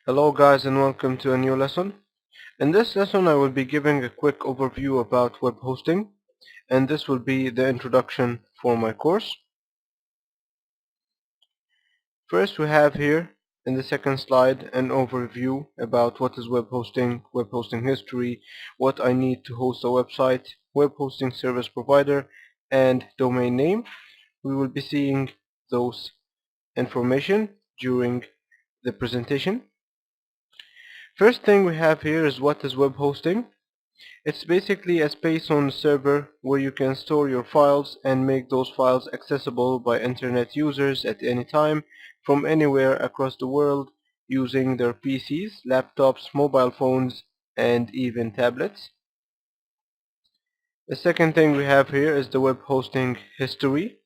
Hello guys and welcome to a new lesson. In this lesson I will be giving a quick overview about web hosting, and this will be the introduction for my course. First we have here in the second slide an overview about what is web hosting history, what I need to host a website, web hosting service provider, and domain name. We will be seeing those information during the presentation. First thing we have here is what is web hosting. It's basically a space on the server where you can store your files and make those files accessible by internet users at any time from anywhere across the world using their PCs, laptops, mobile phones, and even tablets. The second thing we have here is the web hosting history.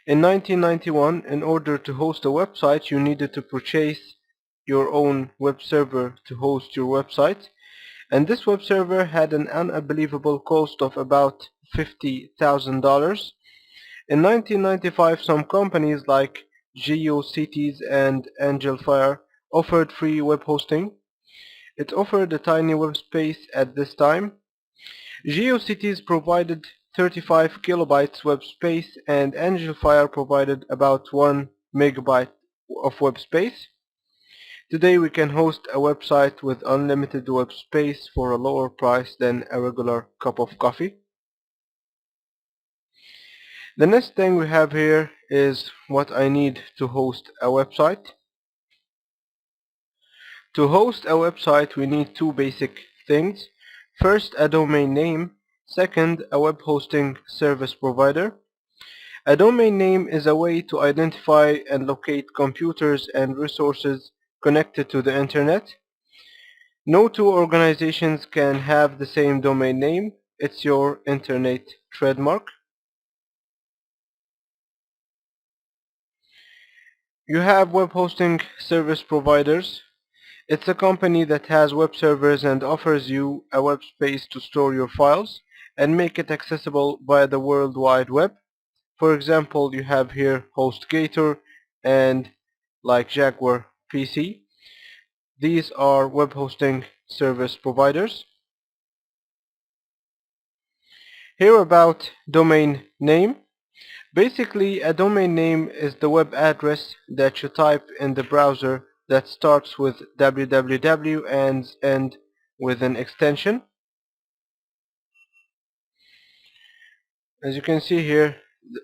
In 1991, in order to host a website, you needed to purchase your own web server to host your website. And this web server had an unbelievable cost of about $50,000. In 1995, some companies like GeoCities and AngelFire offered free web hosting. It offered a tiny web space at this time. GeoCities provided 35 kilobytes web space and AngelFire provided about 1 megabyte of web space. Today we can host a website with unlimited web space for a lower price than a regular cup of coffee. The next thing we have here is what I need to host a website. To host a website we need two basic things. First, a domain name. Second, a web hosting service provider. A domain name is a way to identify and locate computers and resources connected to the internet. No two organizations can have the same domain name. It's your internet trademark. You have web hosting service providers. It's a company that has web servers and offers you a web space to store your files and make it accessible via the World Wide Web. For example, you have here HostGator and like Jaguar PC. These are web hosting service providers. Here about domain name. Basically, a domain name is the web address that you type in the browser that starts with www and ends with an extension. As you can see here,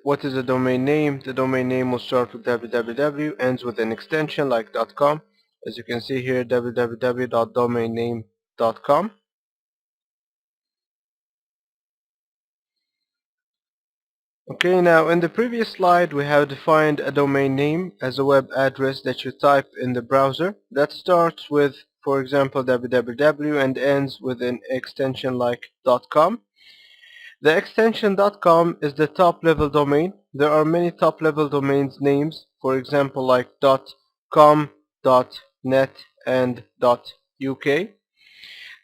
what is a domain name? The domain name will start with www, ends with an extension like .com. As you can see here, www.domainname.com. Okay, now in the previous slide we have defined a domain name as a web address that you type in the browser that starts with, for example, www and ends with an extension like .com. The extension .com is the top level domain. There are many top level domains names, for example like .com, .net and .uk.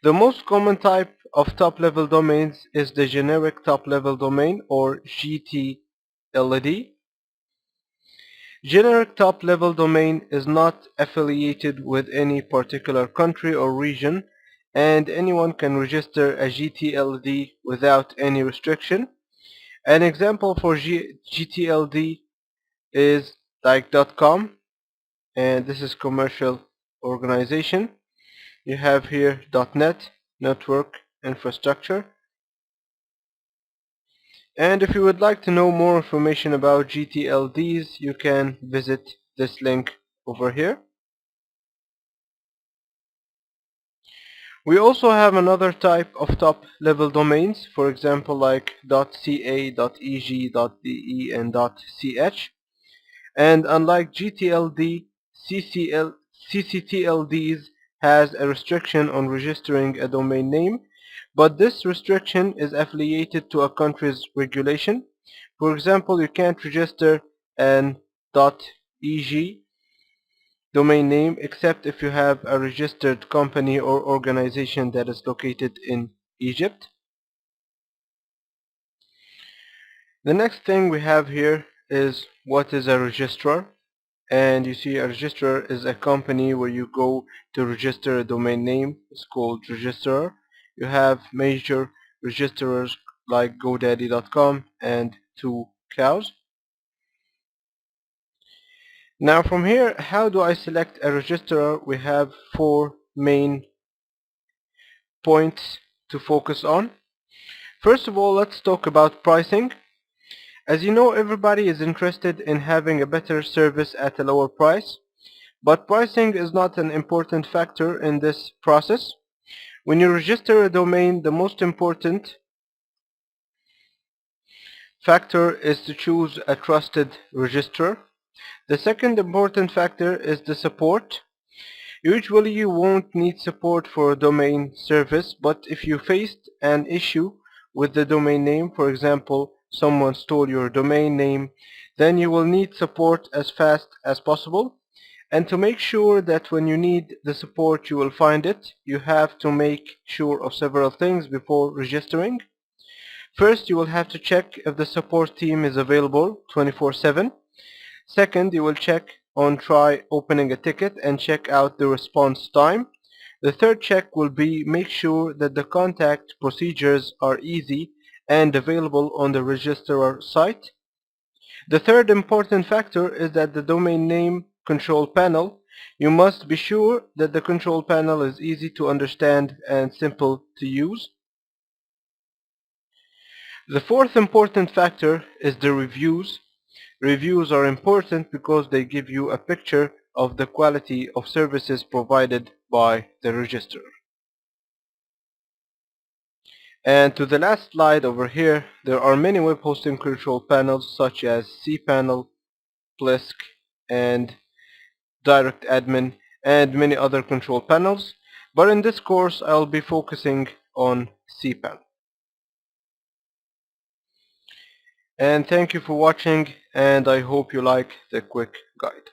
The most common type of top-level domains is the generic top-level domain or GTLD. Generic top-level domain is not affiliated with any particular country or region, and anyone can register a GTLD without any restriction. An example for GTLD is like .com, and this is commercial organization. You have here .net, network infrastructure. And if you would like to know more information about GTLDs, you can visit this link over here. We also have another type of top level domains, for example like .ca, .eg, .de and .ch. And unlike GTLD, CCTLDs has a restriction on registering a domain name, but this restriction is affiliated to a country's regulation. For example, you can't register an .eg domain name except if you have a registered company or organization that is located in Egypt. The next thing we have here is what is a registrar. and you see a registrar is a company where you go to register a domain name. It's called registrar. You have major registrars like GoDaddy.com and 2Cows. Now from here, how do I select a registrar? We have four main points to focus on. First of all, let's talk about pricing. As you know, everybody is interested in having a better service at a lower price, but pricing is not an important factor in this process. When you register a domain, the most important factor is to choose a trusted registrar. The second important factor is the support. Usually you won't need support for a domain service, but if you faced an issue with the domain name, for example, someone stole your domain name, then you will need support as fast as possible. And to make sure that when you need the support you will find it, you have to make sure of several things before registering. First, you will have to check if the support team is available 24/7. Second, you will check on try opening a ticket and check out the response time. The third check will be make sure that the contact procedures are easy and available on the registrar site. The third important factor is that the domain name control panel. You must be sure that the control panel is easy to understand and simple to use. The fourth important factor is the reviews. Reviews are important because they give you a picture of the quality of services provided by the registrar. And to the last slide over here, there are many web hosting control panels such as cPanel, Plisk, and Direct Admin, and many other control panels. But in this course, I'll be focusing on cPanel. And thank you for watching, and I hope you like the quick guide.